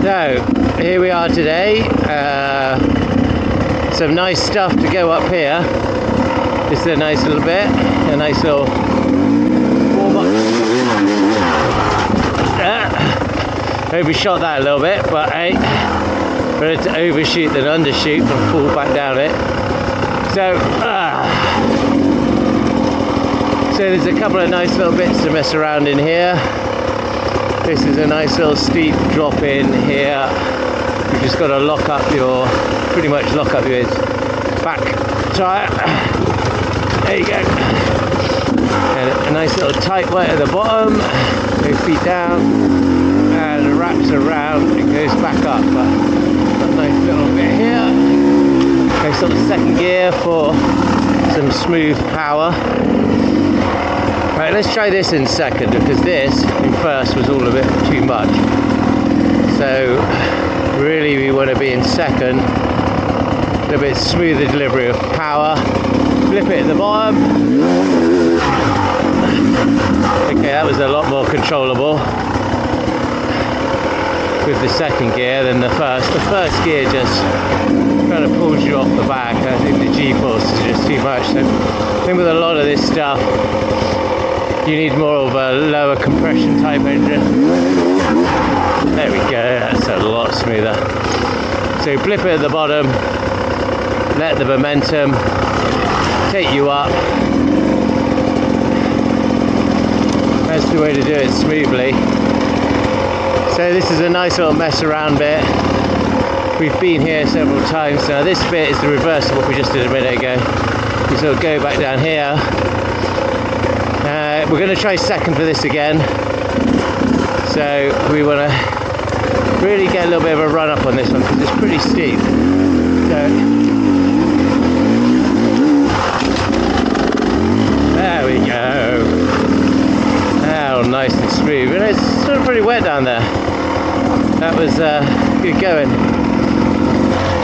So here we are today. Some nice stuff to go up here. This is a nice little bit, a nice little warm up. Overshot that a little bit, but hey, better to overshoot than undershoot and fall back down it. So there's a couple of nice little bits to mess around in here. This is a nice little steep drop in here. You've just got to pretty much lock up your back tyre. There you go. And a nice little tight weight at the bottom. Go feet down and it wraps around and goes back up. But a nice little bit here. Nice little second gear for some smooth power. Right, let's try this in second, because this in first was all a bit too much. So really we want to be in second. A little bit smoother delivery of power. Flip it at the bottom. Okay, that was a lot more controllable with the second gear than the first. The first gear just kind of pulls you off the back. I think the G-force is just too much. So I think with a lot of this stuff, you need more of a lower compression type engine. There we go, that's a lot smoother. So blip it at the bottom, let the momentum take you up. That's the way to do it smoothly. So this is a nice little mess around bit. We've been here several times now. This bit is the reverse of what we just did a minute ago. You sort of go back down here. We're going to try second for this again, so we want to really get a little bit of a run up on this one because it's pretty steep. So there we go. Oh, nice and smooth, and it's sort of pretty wet down there. That was good going.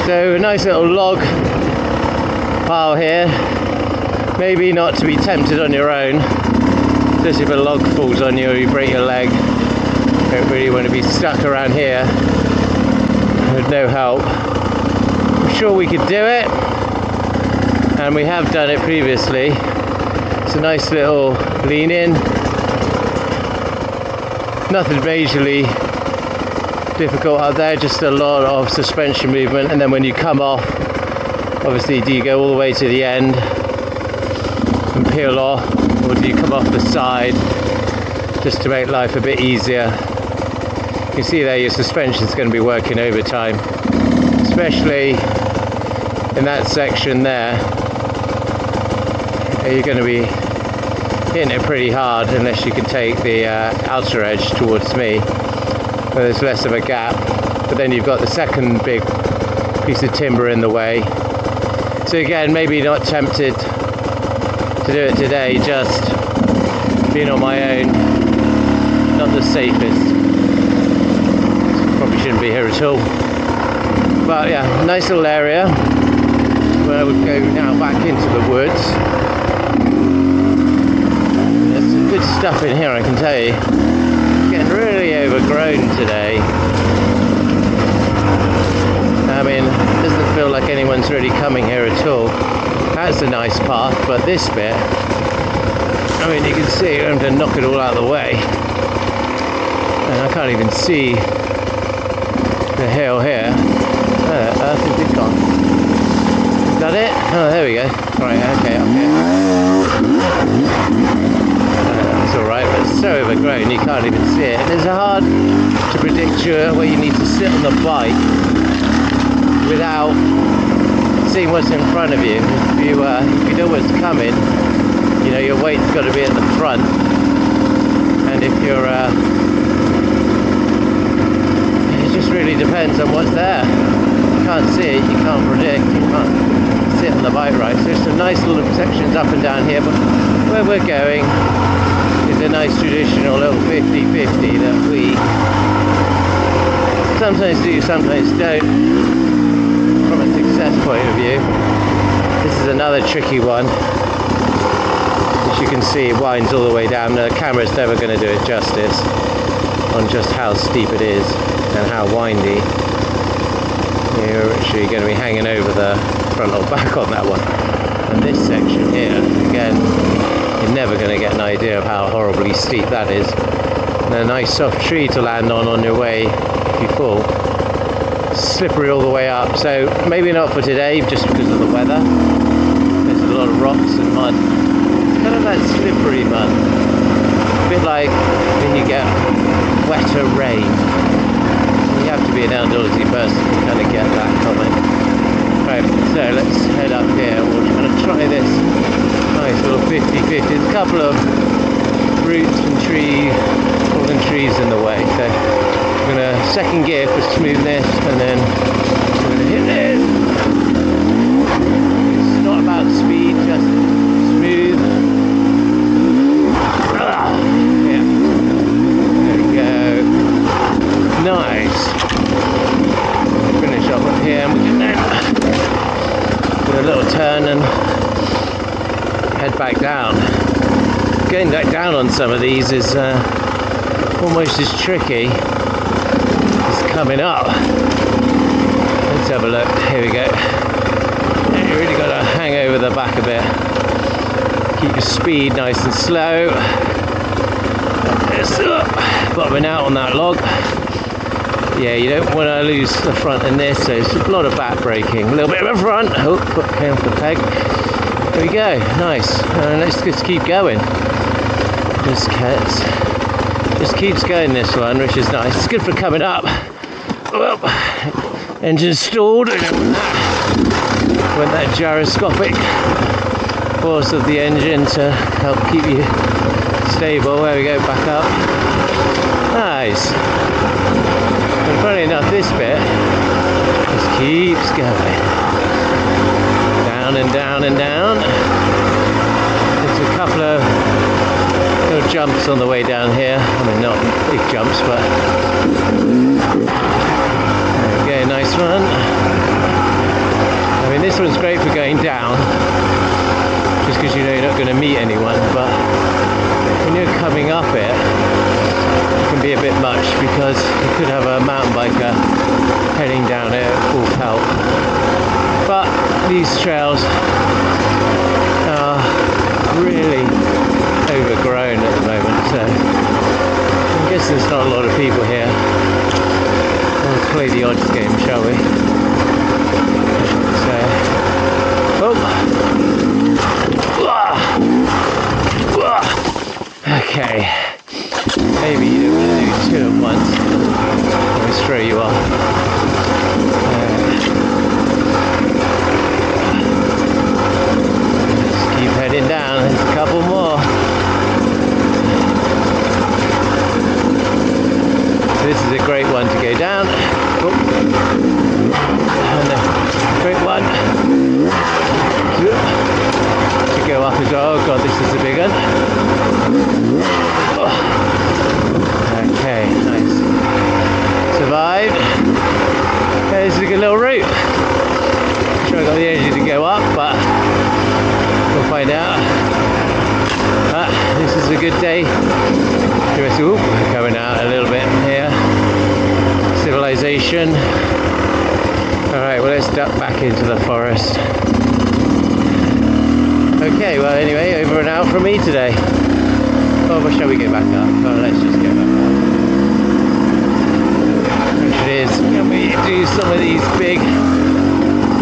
So a nice little log pile here. Maybe not to be tempted on your own. Especially if a log falls on you or you break your leg. Don't really want to be stuck around here with no help. I'm sure we could do it, and we have done it previously. It's a nice little lean in. Nothing majorly difficult out there, just a lot of suspension movement, and then when you come off, obviously do you go all the way to the end and peel off, or do you come off the side just to make life a bit easier? You see there your suspension is going to be working overtime, especially in that section there. You're going to be hitting it pretty hard unless you can take the outer edge towards me where there's less of a gap, but then you've got the second big piece of timber in the way. So again, maybe not tempted to do it today, just being on my own, not the safest. Probably shouldn't be here at all. But yeah, nice little area where I would go now back into the woods. There's some good stuff in here, I can tell you. It's getting really overgrown today. I mean, it doesn't feel like anyone's really coming here at all. That's a nice path, but this bit, I mean, you can see I'm going to knock it all out of the way, and I can't even see the hill here. Where on earth has it gone? Is that it? Oh, there we go. Right, okay, up here. It's alright, but it's so overgrown you can't even see it. And it's hard to predict where you need to sit on the bike without seeing what's in front of you. If you know what's coming, you know your weight's got to be at the front, and if you're it just really depends on what's there. You can't see it, you can't predict, you can't sit on the bike right. So there's some nice little sections up and down here, but where we're going is a nice traditional little 50-50 that we sometimes do, sometimes don't. From a success point of view, this is another tricky one. As you can see, it winds all the way down. The camera's never going to do it justice on just how steep it is and how windy. You're actually going to be hanging over the front or back on that one. And this section here, again, you're never going to get an idea of how horribly steep that is. And a nice soft tree to land on your way if you fall. Slippery all the way up, so maybe not for today just because of the weather. There's a lot of rocks and mud. It's kind of that slippery mud, a bit like when you get wetter rain. You have to be an outdoorsy person to kind of get that comment. Right, so let's head up here. We're going to try this nice little 50-50. There's a couple of roots and fallen trees in the way, so I'm going to second gear for smoothness, and then we're going to hit this. It's not about speed, just smooth. Yeah. There we go. Nice. Finish up here, and we can then do a little turn and head back down. Getting back down on some of these is almost as tricky as coming up. Let's have a look. Here we go. You really got to hang over the back a bit. Keep your speed nice and slow. Just bottoming out on that log. Yeah, you don't want to lose the front in this, so it's a lot of back braking. A little bit of a front. Oh, came off the peg. There we go. Nice. Let's just keep going. Just keeps going, this one, which is nice. It's good for coming up. Well, engine stalled. I don't want that gyroscopic force of the engine to help keep you stable. There we go, back up. Nice. And funny enough, this bit just keeps going. Down and down and down. There's a couple of little jumps on the way down here. I mean, not big jumps, but there we go, nice one. I mean, this one's great for going down, just because you know you're not going to meet anyone, but when you're coming up it can be a bit much, because you could have a mountain biker heading down it at full pelt. But these trails are really overgrown at the moment, so I'm guessing there's not a lot of people here. Let's play the odds game, shall we? So, okay, maybe you don't want to do two at once. Let me throw you off. Let's keep heading down. There's a couple more. This is a great one to go down. And a great one to go up as well. Oh god, this is a big one. Okay, nice. Survived. Okay, this is a good little route. I'm sure I got the energy to go up, but we'll find out. This is a good day. Ooh, coming out a little bit here. Civilization. Alright, well, let's duck back into the forest. Okay, well, anyway, over and out from me today. Oh, but shall we get back up? Well, let's just get back up. Which is, can we do some of these big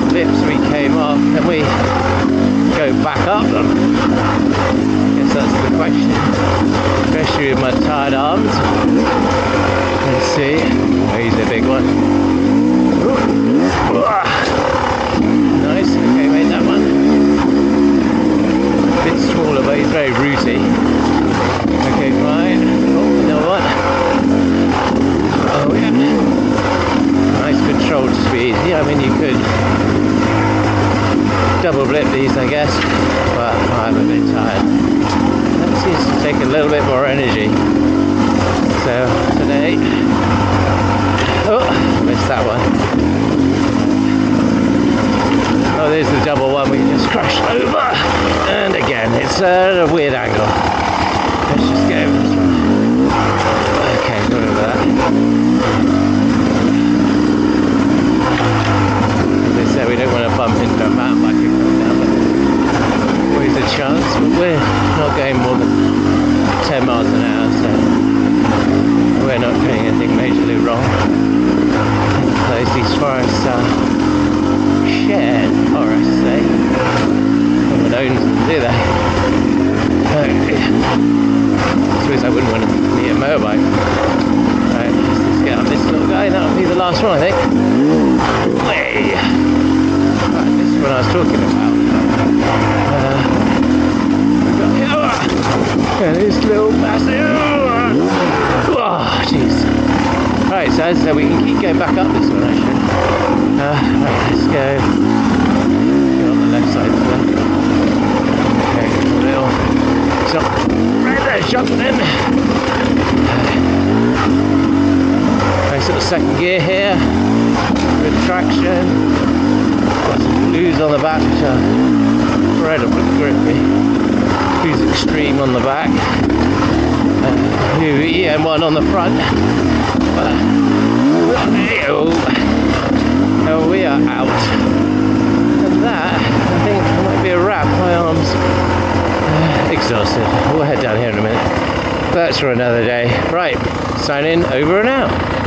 cliffs we came off? Can we go back up them? I guess that's the question. Especially with my tired arms. Let's see. Oh, he's a big one. Nice. Okay, made that one. A bit smaller, but he's very rooty. Okay, fine. Oh, another one. Oh, yeah. Nice controlled speed. Yeah, I mean, you could double blip these, I guess, but I'm a bit tired. That seems to take a little bit more energy. So today, oh, missed last one, I think. Hey. Right, this is what I was talking about. And this little massive. Oh, jeez. Right, so as I said, we can keep going back up this one actually. Right, let's go. Go on the left side there. Okay, a little jump. Right there, jump then. Nice little second gear here. Good traction. Got some blues on the back, which are incredibly grippy. Blues Extreme on the back. New EM1 on the front. Now we are out. And that, I think, might be a wrap. My arms exhausted. We'll head down here in a minute. That's for another day. Right, sign in, over and out.